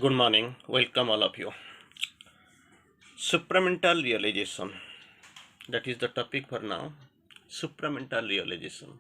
Good morning, welcome all of you. Supramental realization. That is the topic for now. Supramental realization.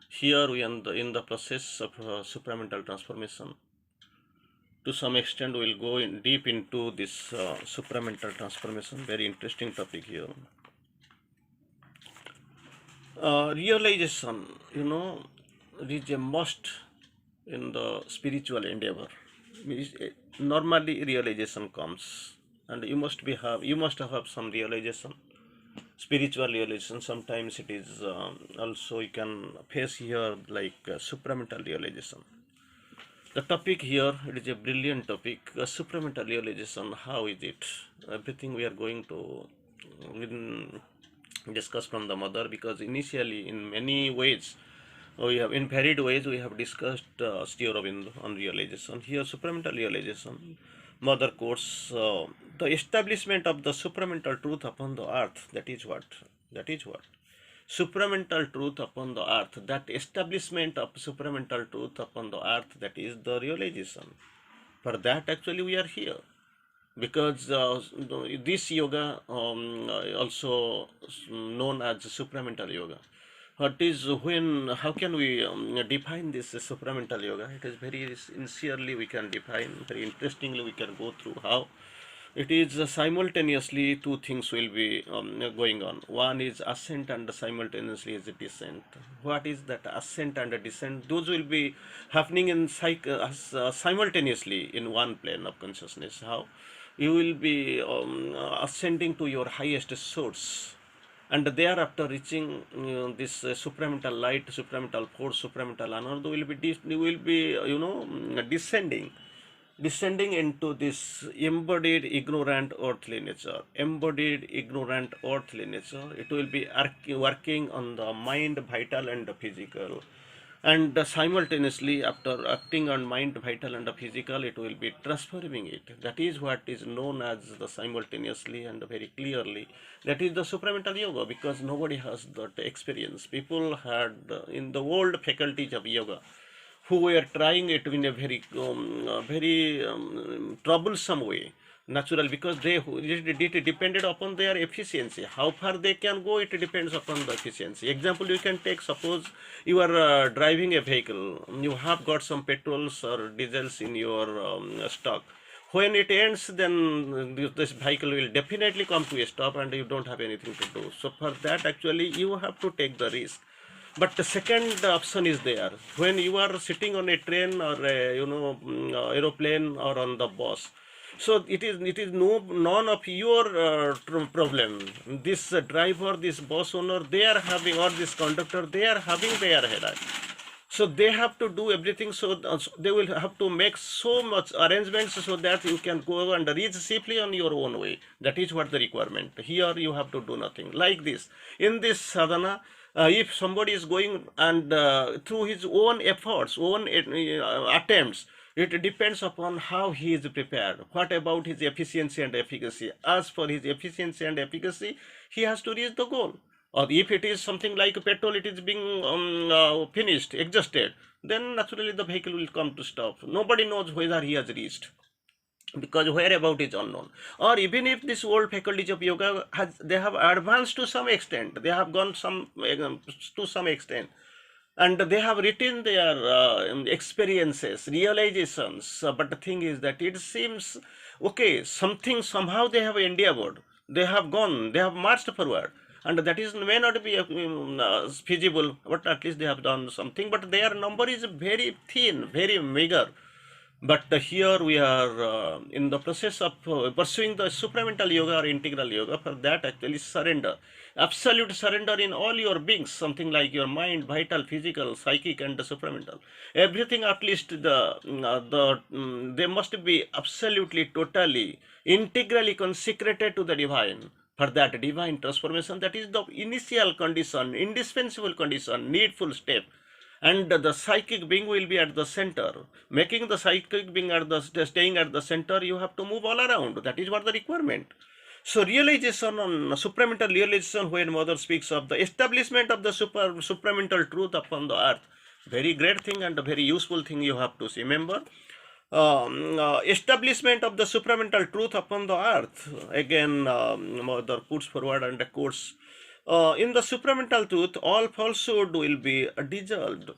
Here we are in the process of supramental transformation. To some extent, we will go in deep into this supramental transformation. Very interesting topic here. Realization, is a must in the spiritual endeavor. Normally, realization comes, and you must have some realization, spiritual realization. Sometimes it is also you can face here like supramental realization. The topic here, it is a brilliant topic. Supramental realization. How is it? Everything we are going to discuss from the mother, because initially in many ways we have in varied ways we have discussed Sri Aurobindo on realization. Here supramental realization, mother quotes the establishment of the supramental truth upon the earth. That is what supramental truth upon the earth, that establishment of supramental truth upon the earth, that is the realization. For that actually we are here, because this yoga also known as supramental yoga. What is when how can we define this supramental yoga? It is very sincerely we can define, very interestingly we can go through how it is. Simultaneously two things will be going on. One is ascent and simultaneously is descent. What is that ascent and descent? Those will be happening in simultaneously in one plane of consciousness. How you will be ascending to your highest source, and thereafter reaching this supramental light, supramental force, supramental another will be descending into this embodied ignorant earthly nature. It will be working on the mind, vital and the physical, and simultaneously after acting on mind, vital and the physical, it will be transforming it. That is what is known as the simultaneously and very clearly. That is the supramental yoga, because nobody has that experience. People had in the old faculties of yoga who were trying it in a very troublesome way, natural, because it depended upon their efficiency. How far they can go, it depends upon the efficiency. Example you can take, suppose you are driving a vehicle, you have got some petrols or diesels in your stock. When it ends, then this vehicle will definitely come to a stop and you don't have anything to do. So for that actually you have to take the risk. But the second option is there. When you are sitting on a train or a, aeroplane or on the bus, so it is none of your problem. This driver, this bus owner, they are having, or this conductor, they are having their headache. So they have to do everything, so they will have to make so much arrangements so that you can go and reach safely on your own way. That is what the requirement. Here you have to do nothing like this. In this sadhana, if somebody is going and through his own efforts, own attempts, it depends upon how he is prepared. What about his efficiency and efficacy? As for his efficiency and efficacy, he has to reach the goal. Or if it is something like petrol, it is being finished, exhausted, then naturally the vehicle will come to stop. Nobody knows whether he has reached, because whereabout is unknown. Or even if this old faculties of yoga they have advanced to some extent, they have gone to some extent, and they have written their experiences, realizations. But the thing is that it seems okay, something somehow they have endeavored, they have gone, they have marched forward, and that is may not be feasible, but at least they have done something. But their number is very thin, very meager. But here we are in the process of pursuing the supramental yoga or integral yoga. For that, actually, surrender, absolute surrender in all your beings, something like your mind, vital, physical, psychic, and the supramental. Everything, at least they must be absolutely, totally, integrally consecrated to the divine. For that divine transformation, that is the initial condition, indispensable condition, needful step. And the psychic being will be at the center. Making the psychic being at the staying at the center, you have to move all around. That is what the requirement. So realization on supramental realization, when mother speaks of the establishment of the supramental truth upon the earth, very great thing and a very useful thing you have to remember. establishment of the supramental truth upon the earth. Again, Mother puts forward and quotes, in the supramental truth, all falsehood will be dissolved.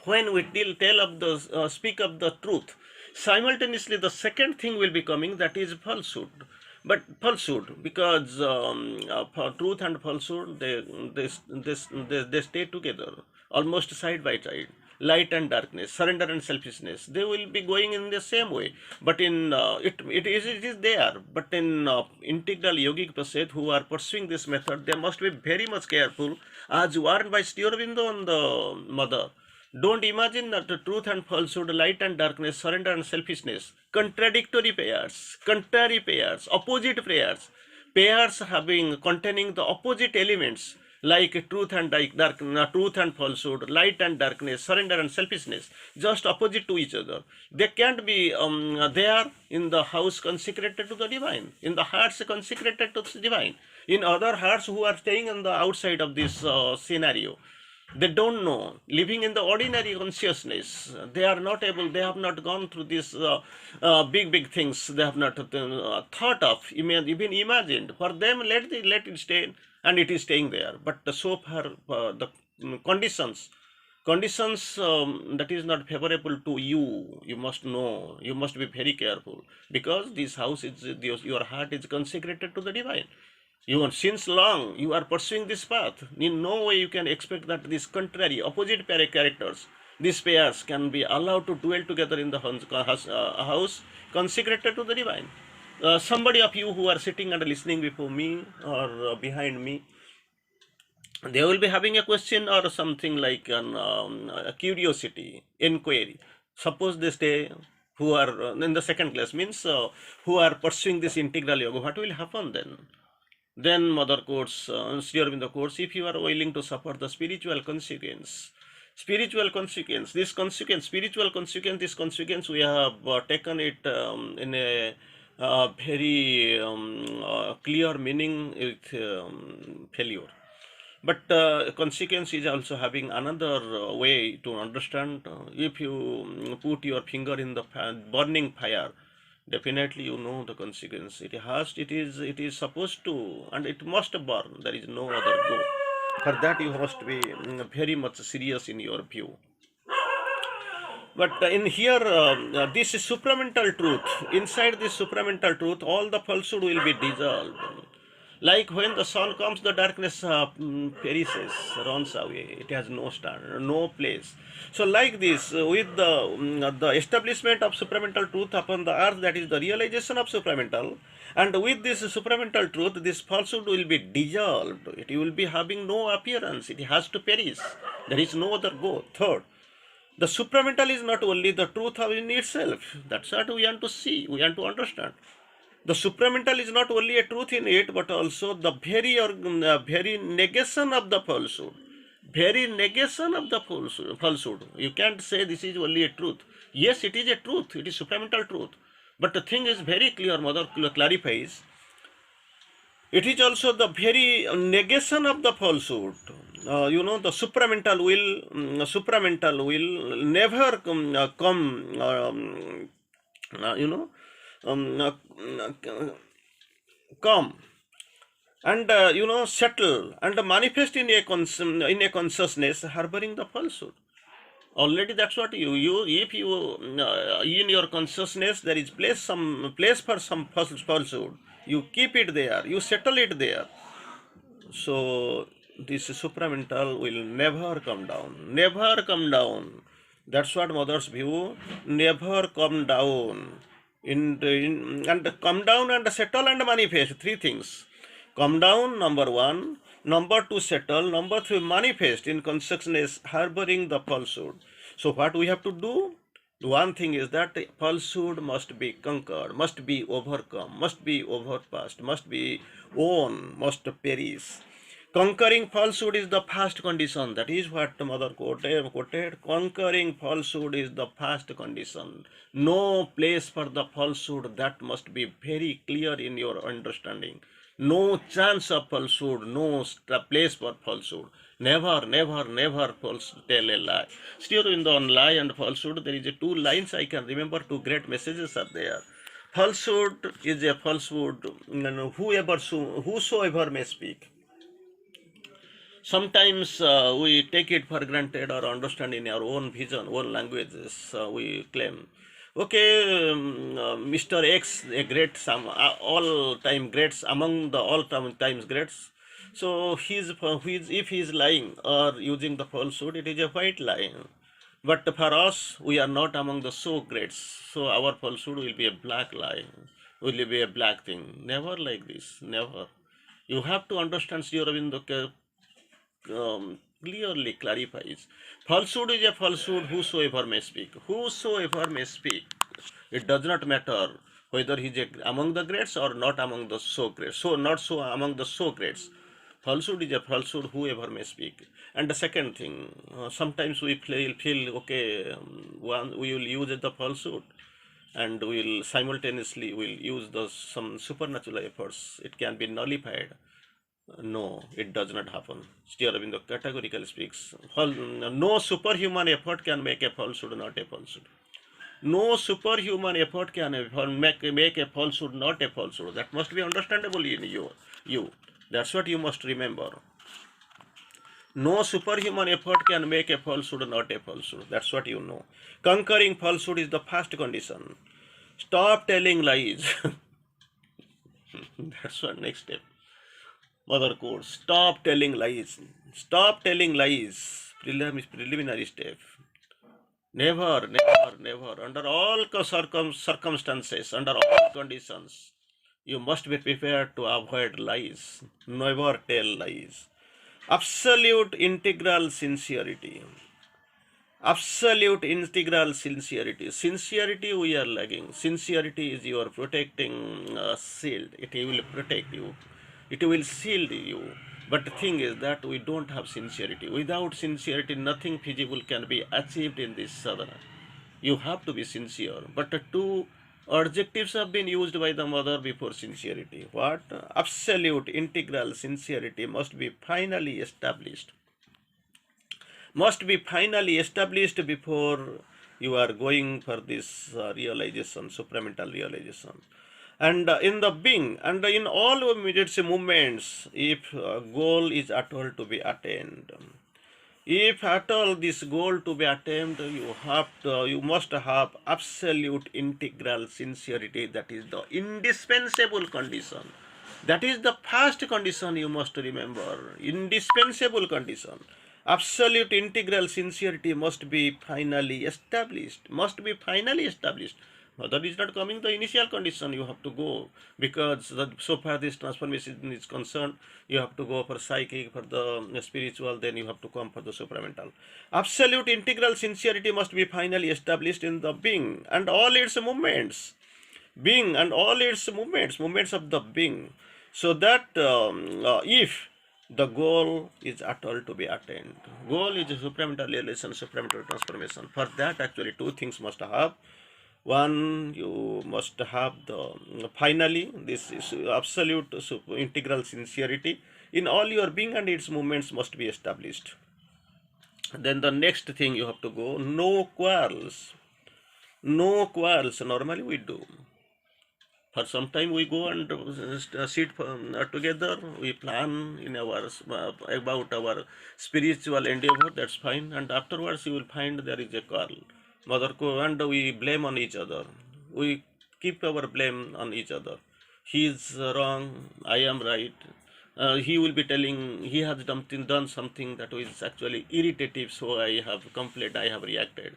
When we tell of the speak of the truth, simultaneously the second thing will be coming, that is falsehood. But falsehood, because truth and falsehood, they stay together, almost side by side. Light and darkness, surrender and selfishness, they will be going in the same way. But in it is there. But in integral yogic process, who are pursuing this method, they must be very much careful, as warned by Sri Aurobindo and the mother. Don't imagine that the truth and falsehood, light and darkness, surrender and selfishness, contradictory pairs, contrary pairs, opposite pairs, pairs having containing the opposite elements, like truth and truth and falsehood, light and darkness, surrender and selfishness, just opposite to each other. They can't be there in the house consecrated to the divine, in the hearts consecrated to the divine, in other hearts who are staying on the outside of this scenario. They don't know, living in the ordinary consciousness, they are not able, they have not gone through these big things, they have not thought of, even imagined. For them, let it stay, and it is staying there. But so far, the conditions that is not favorable to you, you must know, you must be very careful, because this house is, your heart is consecrated to the divine. You are, since long you are pursuing this path. In no way you can expect that these contrary, opposite characters, these pairs, can be allowed to dwell together in the house consecrated to the divine. Somebody of you who are sitting and listening before me or behind me, they will be having a question or something like a curiosity, inquiry. Suppose they stay, who are in the second class, means who are pursuing this integral yoga, what will happen then? Then Mother quotes, Sri Aurobindo quotes, if you are willing to suffer the spiritual consequence, spiritual consequence, this consequence we have taken it in a very clear meaning with failure. But consequence is also having another way to understand. If you put your finger in the burning fire, definitely you know the consequence. It is supposed to, and it must burn. There is no other go. For that you must be very much serious in your view. But in here, this is supramental truth. Inside this supramental truth, all the falsehood will be dissolved. Like when the sun comes, the darkness perishes, runs away. It has no stand, no place. So, like this, with the establishment of supramental truth upon the earth, that is the realization of supramental, and with this supramental truth, this falsehood will be dissolved. It will be having no appearance. It has to perish. There is no other go. Third, the supramental is not only the truth in itself. That's what we want to see. We want to understand. The supramental is not only a truth in it, but also the very negation of the falsehood. Very negation of the falsehood. You can't say this is only a truth. Yes, it is a truth. It is supramental truth. But the thing is very clear. Mother clarifies. It is also the very negation of the falsehood. The supramental will never come. Come and settle and manifest in a consciousness harboring the falsehood. Already that's what you if you in your consciousness there is place for some falsehood, you keep it there, you settle it there. So this supramental will never come down, never come down. That's what Mother's view, never come down. And come down and settle and manifest, three things. Come down, number one. Number two, settle. Number three, manifest in consciousness, harboring the falsehood. So what we have to do? One thing is that falsehood must be conquered, must be overcome, must be overpassed, must be won, must perish. Conquering falsehood is the first condition. That is what Mother quoted. Conquering falsehood is the first condition. No place for the falsehood. That must be very clear in your understanding. No chance of falsehood. No place for falsehood. Never, never, never false tell a lie. Still in the on lie and falsehood, there is a two lines I can remember, two great messages are there. Falsehood is a falsehood, whosoever may speak. Sometimes we take it for granted or understand in our own vision, own languages. We claim, okay, Mr. X, a great, some all-time greats among the all-time times greats. So if he is lying or using the falsehood, it is a white lie. But for us, we are not among the so greats. So our falsehood will be a black lie, will be a black thing. Never like this, never. You have to understand Sri Aurobindo clearly clarifies. Falsehood is a falsehood, whosoever may speak. Whosoever may speak. It does not matter whether he is among the greats or not among the so greats. So, not so among the so greats. Falsehood is a falsehood, whoever may speak. And the second thing, sometimes we feel okay, we will use the falsehood and we will simultaneously will use some supernatural efforts. It can be nullified. No, it does not happen. Sri Aurobindo categorically speaks. No superhuman effort can make a falsehood not a falsehood. No superhuman effort can make a falsehood not a falsehood. That must be understandable in you. That's what you must remember. No superhuman effort can make a falsehood not a falsehood. That's what you know. Conquering falsehood is the first condition. Stop telling lies. That's what next step. Mother code, stop telling lies. Stop telling lies. Preliminary step. Never, never, never. Under all circumstances, under all conditions, you must be prepared to avoid lies. Never tell lies. Absolute integral sincerity. Absolute integral sincerity. Sincerity we are lagging. Sincerity is your protecting shield. It will protect you. It will shield you. But the thing is that we don't have sincerity. Without sincerity, nothing feasible can be achieved in this sadhana. You have to be sincere. But the two adjectives have been used by the mother before sincerity. What? Absolute integral sincerity must be finally established. Must be finally established before you are going for this realization, supramental realization. And in the being and in all its movements, if goal is at all to be attained, if at all this goal to be attained, you must have absolute integral sincerity. That is the indispensable condition. That is the first condition you must remember. Indispensable condition. Absolute integral sincerity must be finally established. Must be finally established. That is not coming the initial condition. You have to go because so far this transformation is concerned. You have to go for psychic, for the spiritual, then you have to come for the supramental. Absolute integral sincerity must be finally established in the being and all its movements. Being and all its movements of the being. So that if the goal is at all to be attained, goal is supramental realization, supramental transformation. For that, actually, two things must have. One, you must have finally this is absolute integral sincerity in all your being and its movements must be established. Then the next thing you have to go, no quarrels. No quarrels. Normally we do. For some time we go and sit together, we plan in our about our spiritual endeavor, that's fine, and afterwards you will find there is a quarrel. And we blame on each other. We keep our blame on each other. He is wrong, I am right. He will be telling he has done something that is actually irritative, so I have complained, I have reacted.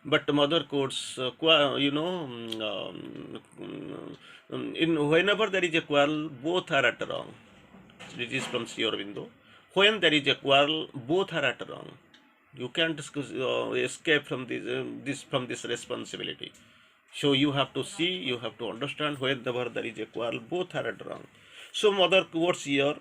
But mother courts, in whenever there is a quarrel, both are at wrong. This is from Sri Aurobindo. When there is a quarrel, both are at wrong. You can't escape from this responsibility. So you have to see, you have to understand whenever there is a quarrel, both are at wrong. So mother quotes here,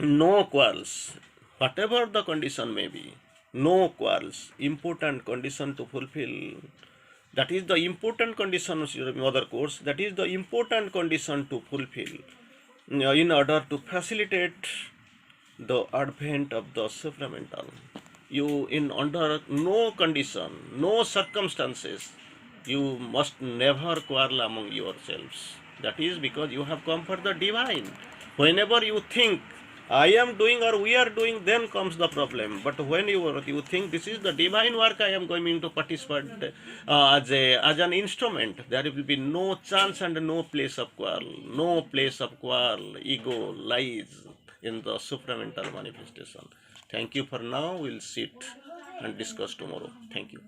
no quarrels, whatever the condition may be, no quarrels, important condition to fulfill. That is the important condition, mother quotes, that is the important condition to fulfill in order to facilitate the advent of the supramental. You, in under no condition, no circumstances, you must never quarrel among yourselves. That is because you have come for the divine. Whenever you think I am doing or we are doing, then comes the problem. But when you think this is the divine work, I am going to participate as an instrument, there will be no chance and no place of quarrel, no place of quarrel. Ego lies in the supramental manifestation. Thank you for now. We'll sit and discuss tomorrow. Thank you.